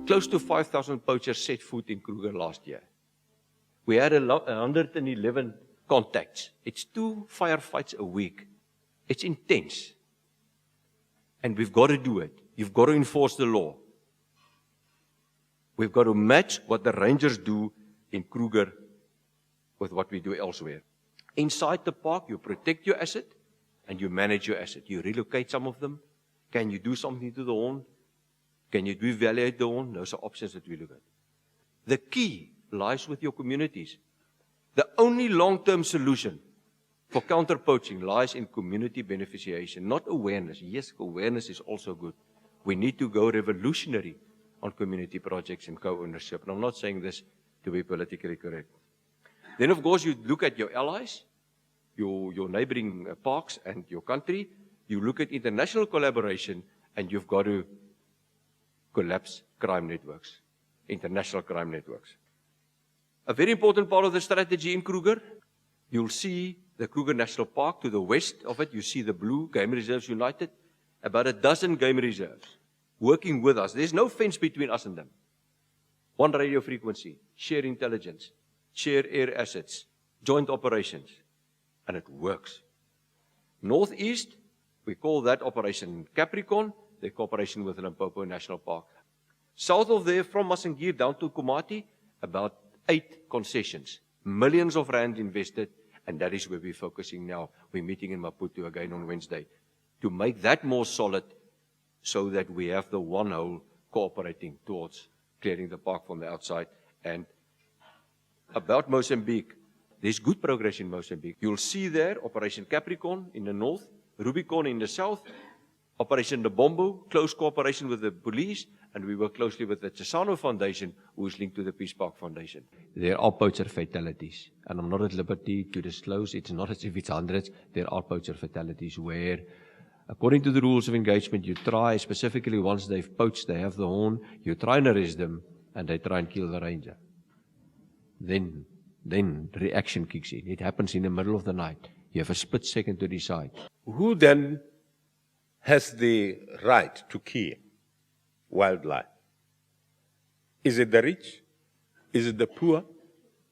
Close to 5,000 poachers set foot in Kruger last year. We had 111 contacts. It's 2 firefights a week. It's intense. And we've got to do it. You've got to enforce the law. We've got to match what the rangers do in Kruger with what we do elsewhere. Inside the park, you protect your asset and you manage your asset. You relocate some of them. Can you do something to the horn? Can you evaluate the horn? Those are options that we look at. The key lies with your communities. The only long-term solution for counter-poaching lies in community beneficiation, not awareness. Yes, awareness is also good. We need to go revolutionary on community projects and co-ownership. And I'm not saying this to be politically correct. Then, of course, you look at your allies, your neighboring parks and your country. You look at international collaboration, and you've got to collapse crime networks, international crime networks. A very important part of the strategy in Kruger, you'll see the Kruger National Park. To the west of it, you see the blue Game Reserves United, about a dozen game reserves working with us. There's no fence between us and them. One radio frequency, share intelligence, share air assets, joint operations, and it works. Northeast, we call that Operation Capricorn, the cooperation with Limpopo National Park. South of there, from Mozambique down to Komati, about 8 concessions, millions of rand invested, and that is where we're focusing now. We're meeting in Maputo again on Wednesday to make that more solid so that we have the one whole cooperating towards clearing the park from the outside. And about Mozambique, there's good progress in Mozambique. You'll see there Operation Capricorn in the north, Rubicon in the south, Operation Ndabombo, close cooperation with the police, and we work closely with the Chesano Foundation, who is linked to the Peace Park Foundation. There are poacher fatalities, and I'm not at liberty to disclose. It's not as if it's hundreds. There are poacher fatalities where, according to the rules of engagement, you try, specifically once they've poached, they have the horn, you try and arrest them, and they try and kill the ranger. Then reaction kicks in. It happens in the middle of the night. You have a split second to decide. Who then has the right to kill wildlife? Is it the rich? Is it the poor?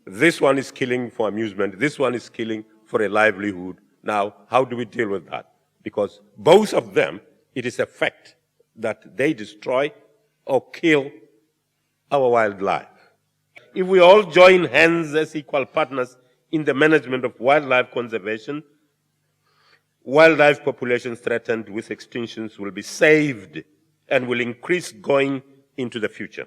This one is killing for amusement. This one is killing for a livelihood. Now, how do we deal with that? Because both of them, it is a fact that they destroy or kill our wildlife. If we all join hands as equal partners in the management of wildlife conservation, wildlife populations threatened with extinctions will be saved and will increase going into the future.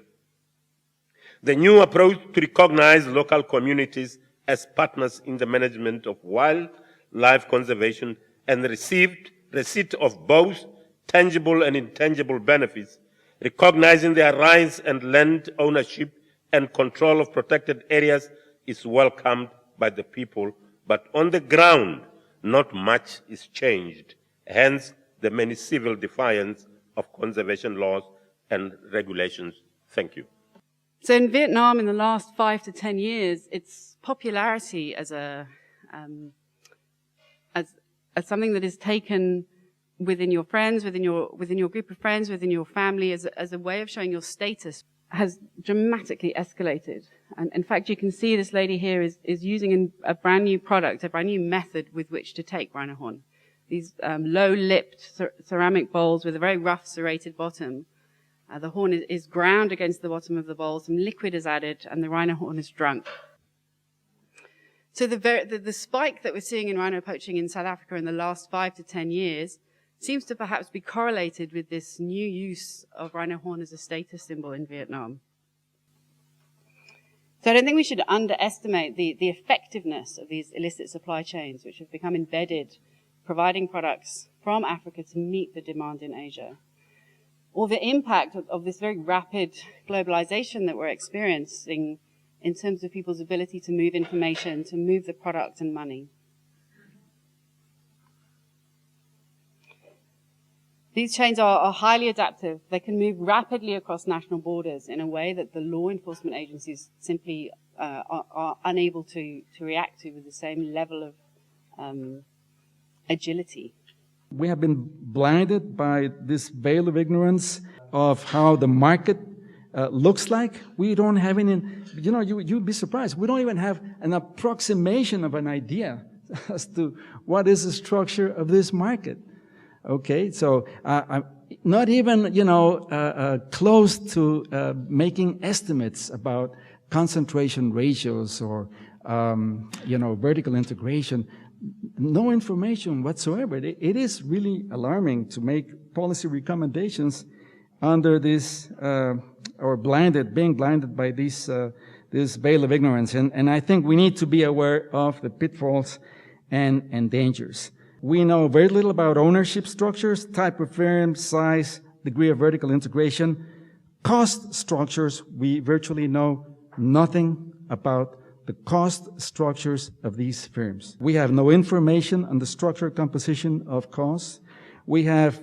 The new approach to recognize local communities as partners in the management of wildlife conservation and receipt of both tangible and intangible benefits, recognizing their rights and land ownership and control of protected areas is welcomed by the people, but on the ground, not much is changed. Hence, the many civil defiance of conservation laws and regulations. Thank you. So in Vietnam, in the last 5 to 10 years, its popularity as something that is taken within your friends, within your group of friends, within your family, as a way of showing your status, has dramatically escalated. And in fact, you can see this lady here is using a brand new product, a brand new method with which to take rhino horn. These low-lipped ceramic bowls with a very rough serrated bottom. The horn is ground against the bottom of the bowl, some liquid is added, and the rhino horn is drunk. So the spike that we're seeing in rhino poaching in South Africa in the last 5 to 10 years seems to perhaps be correlated with this new use of rhino horn as a status symbol in Vietnam. So I don't think we should underestimate the effectiveness of these illicit supply chains, which have become embedded, providing products from Africa to meet the demand in Asia, or the impact of this very rapid globalization that we're experiencing in terms of people's ability to move information, to move the product and money. These chains are highly adaptive. They can move rapidly across national borders in a way that the law enforcement agencies simply are unable to react to with the same level of agility. We have been blinded by this veil of ignorance of how the market looks like. We don't have any, you'd be surprised. We don't even have an approximation of an idea as to what is the structure of this market. Okay, so I'm not even, close to making estimates about concentration ratios or, vertical integration. No information whatsoever. It is really alarming to make policy recommendations under this, or being blinded by this veil of ignorance. And I think we need to be aware of the pitfalls and dangers. We know very little about ownership structures, type of firm, size, degree of vertical integration. Cost structures, we virtually know nothing about the cost structures of these firms. We have no information on the structural composition of costs. We have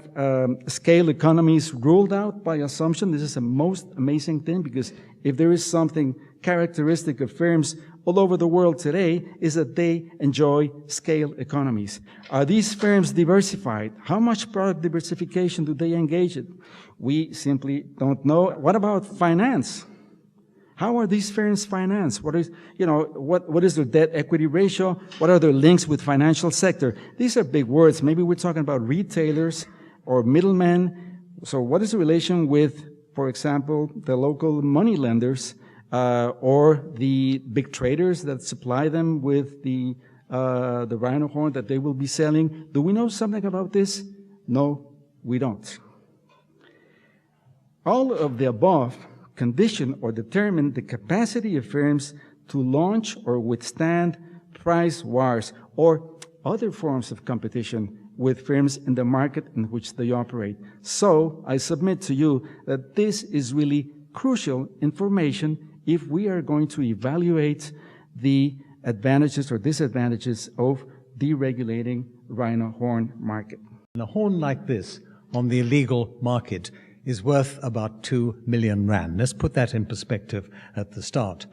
scale economies ruled out by assumption. This is the most amazing thing, because if there is something characteristic of firms all over the world today, is that they enjoy scale economies. Are these firms diversified? How much product diversification do they engage in? We simply don't know. What about finance? How are these firms financed? What is their debt equity ratio? What are their links with financial sector? These are big words. Maybe we're talking about retailers or middlemen. So what is the relation with, for example, the local money lenders, or the big traders that supply them with the rhino horn that they will be selling? Do we know something about this? No, we don't. All of the above condition or determine the capacity of firms to launch or withstand price wars or other forms of competition with firms in the market in which they operate. So I submit to you that this is really crucial information if we are going to evaluate the advantages or disadvantages of deregulating rhino horn market. A horn like this on the illegal market is worth about 2 million rand. Let's put that in perspective at the start.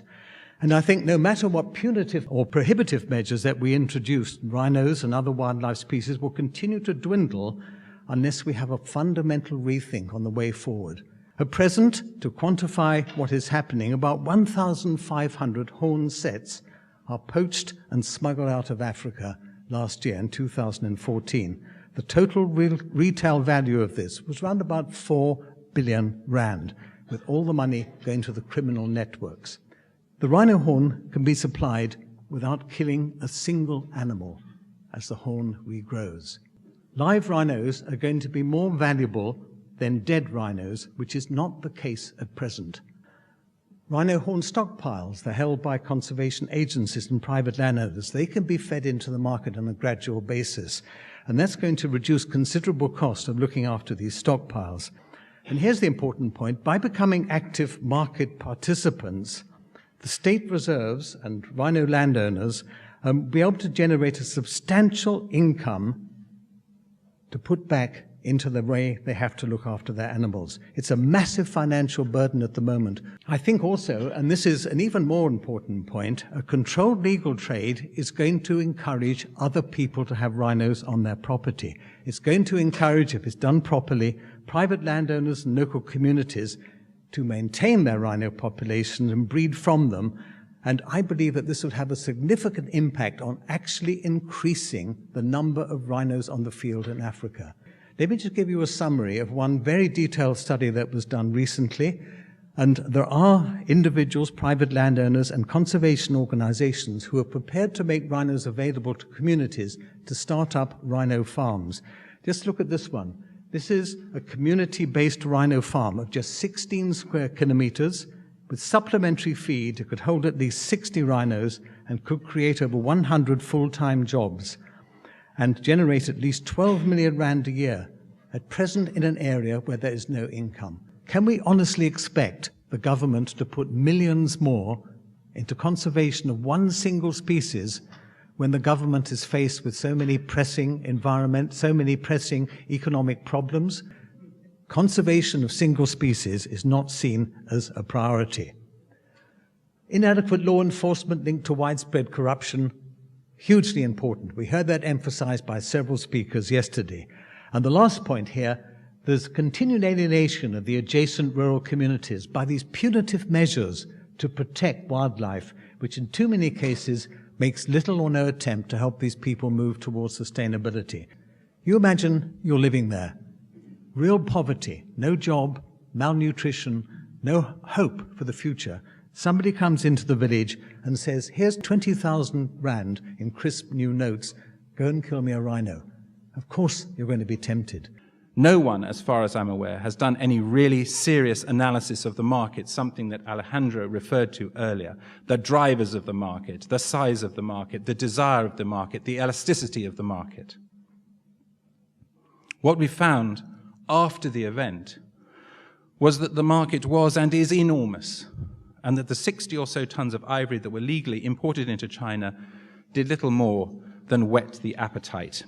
And I think no matter what punitive or prohibitive measures that we introduce, rhinos and other wildlife species will continue to dwindle unless we have a fundamental rethink on the way forward. At present, to quantify what is happening, about 1,500 horn sets are poached and smuggled out of Africa last year in 2014. The total retail value of this was around about 4 billion rand, with all the money going to the criminal networks. The rhino horn can be supplied without killing a single animal as the horn regrows. Live rhinos are going to be more valuable than dead rhinos, which is not the case at present. Rhino horn stockpiles, they're held by conservation agencies and private landowners. They can be fed into the market on a gradual basis. And that's going to reduce considerable cost of looking after these stockpiles. And here's the important point. By becoming active market participants, the state reserves and rhino landowners will be able to generate a substantial income to put back into the way they have to look after their animals. It's a massive financial burden at the moment. I think also, and this is an even more important point, a controlled legal trade is going to encourage other people to have rhinos on their property. It's going to encourage, if it's done properly, private landowners and local communities to maintain their rhino populations and breed from them. And I believe that this would have a significant impact on actually increasing the number of rhinos on the field in Africa. Let me just give you a summary of one very detailed study that was done recently. And there are individuals, private landowners, and conservation organizations who are prepared to make rhinos available to communities to start up rhino farms. Just look at this one. This is a community-based rhino farm of just 16 square kilometers with supplementary feed. It could hold at least 60 rhinos and could create over 100 full-time jobs and generate at least 12 million rand a year, at present in an area where there is no income. Can we honestly expect the government to put millions more into conservation of one single species when the government is faced with so many pressing economic problems? Conservation of single species is not seen as a priority. Inadequate law enforcement linked to widespread corruption, hugely important. We heard that emphasized by several speakers yesterday. And the last point here, There's continued alienation of the adjacent rural communities by these punitive measures to protect wildlife, which in too many cases makes little or no attempt to help these people move towards sustainability. You imagine you're living there. Real poverty, no job, malnutrition, no hope for the future. Somebody comes into the village and says, here's 20,000 rand in crisp new notes, go and kill me a rhino. Of course you're going to be tempted. No one, as far as I'm aware, has done any really serious analysis of the market, something that Alejandro referred to earlier. The drivers of the market, the size of the market, the desire of the market, the elasticity of the market. What we found after the event was that the market was and is enormous, and that the 60 or so tons of ivory that were legally imported into China did little more than whet the appetite.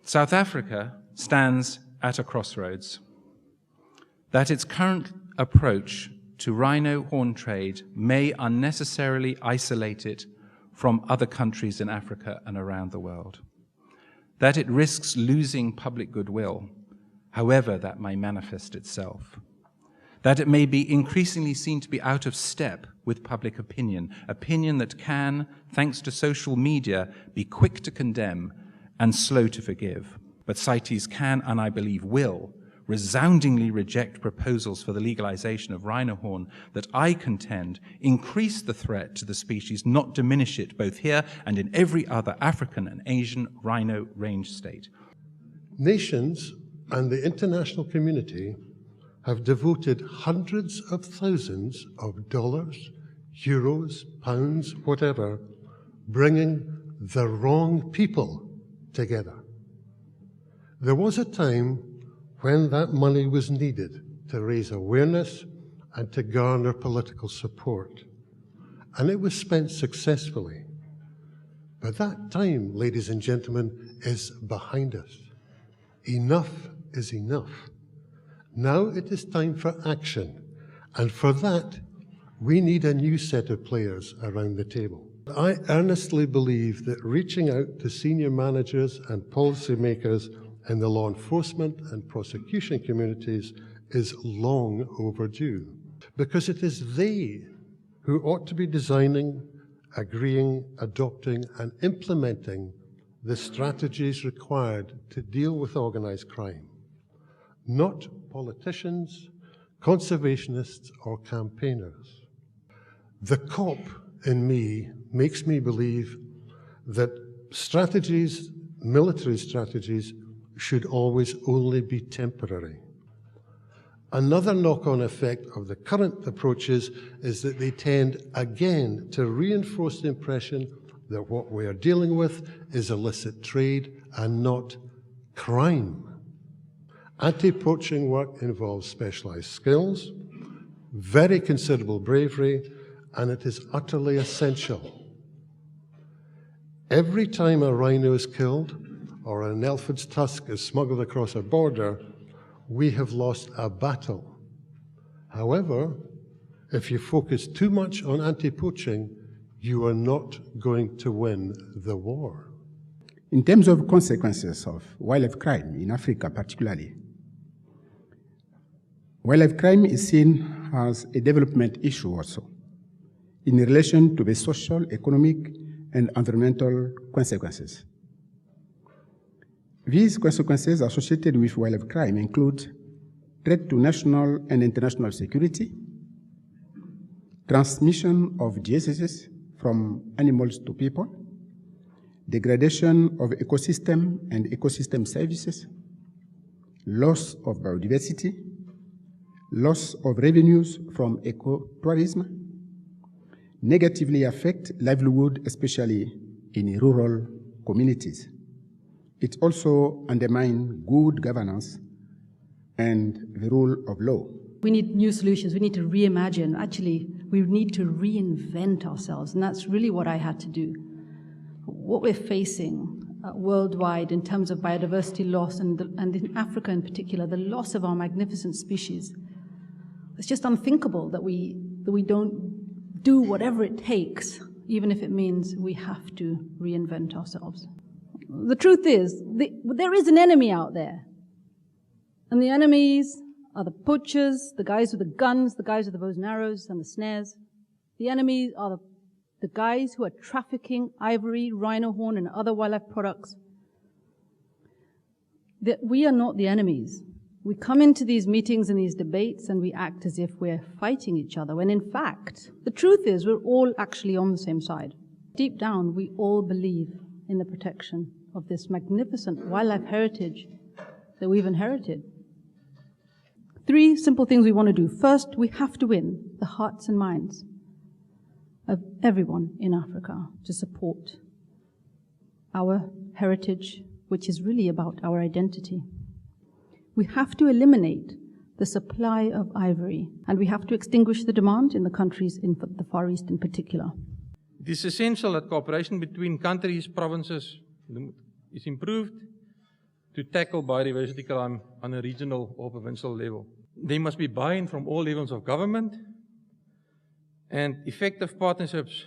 South Africa stands at a crossroads. That its current approach to rhino horn trade may unnecessarily isolate it from other countries in Africa and around the world. That it risks losing public goodwill, however that may manifest itself. That it may be increasingly seen to be out of step with public opinion, opinion that can, thanks to social media, be quick to condemn and slow to forgive. But CITES can, and I believe will, resoundingly reject proposals for the legalization of rhino horn that I contend increase the threat to the species, not diminish it, both here and in every other African and Asian rhino range state. Nations and the international community have devoted hundreds of thousands of dollars, euros, pounds, whatever, bringing the wrong people together. There was a time when that money was needed to raise awareness and to garner political support, and it was spent successfully. But that time, ladies and gentlemen, is behind us. Enough is enough. Now it is time for action, and for that, we need a new set of players around the table. I earnestly believe that reaching out to senior managers and policymakers in the law enforcement and prosecution communities is long overdue, because it is they who ought to be designing, agreeing, adopting, and implementing the strategies required to deal with organized crime, not politicians, conservationists, or campaigners. The cop in me makes me believe that strategies, military strategies, should always only be temporary. Another knock-on effect of the current approaches is that they tend again to reinforce the impression that what we are dealing with is illicit trade and not crime. Anti-poaching work involves specialized skills, very considerable bravery, and it is utterly essential. Every time a rhino is killed or an elephant's tusk is smuggled across a border, we have lost a battle. However, if you focus too much on anti-poaching, you are not going to win the war. In terms of consequences of wildlife crime in Africa particularly, wildlife crime is seen as a development issue also in relation to the social, economic, and environmental consequences. These consequences associated with wildlife crime include threat to national and international security, transmission of diseases from animals to people, degradation of ecosystem and ecosystem services, loss of biodiversity, loss of revenues from ecotourism, negatively affect livelihood, especially in rural communities. It also undermines good governance and the rule of law. We need new solutions. We need to reimagine. Actually, we need to reinvent ourselves, and that's really what I had to do. What we're facing worldwide in terms of biodiversity loss, and in Africa in particular, the loss of our magnificent species, it's just unthinkable that we don't do whatever it takes, even if it means we have to reinvent ourselves. The truth is, there is an enemy out there. And the enemies are the poachers, the guys with the guns, the guys with the bows and arrows and the snares. The enemies are the guys who are trafficking ivory, rhino horn, and other wildlife products. We are not the enemies. We come into these meetings and these debates and we act as if we're fighting each other, when in fact, the truth is we're all actually on the same side. Deep down, we all believe in the protection of this magnificent wildlife heritage that we've inherited. 3 simple things we want to do. First, we have to win the hearts and minds of everyone in Africa to support our heritage, which is really about our identity. We have to eliminate the supply of ivory, and we have to extinguish the demand in the countries in the Far East in particular. It is essential that cooperation between countries, provinces is improved to tackle biodiversity crime on a regional or provincial level. There must be buy-in from all levels of government, and effective partnerships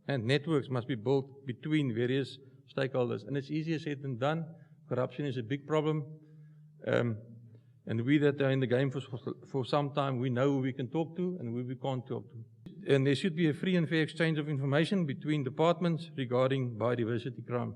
and networks must be built between various stakeholders. And it's easier said than done. Corruption is a big problem. And we that are in the game for some time, we know who we can talk to and who we can't talk to. And there should be a free and fair exchange of information between departments regarding biodiversity crime.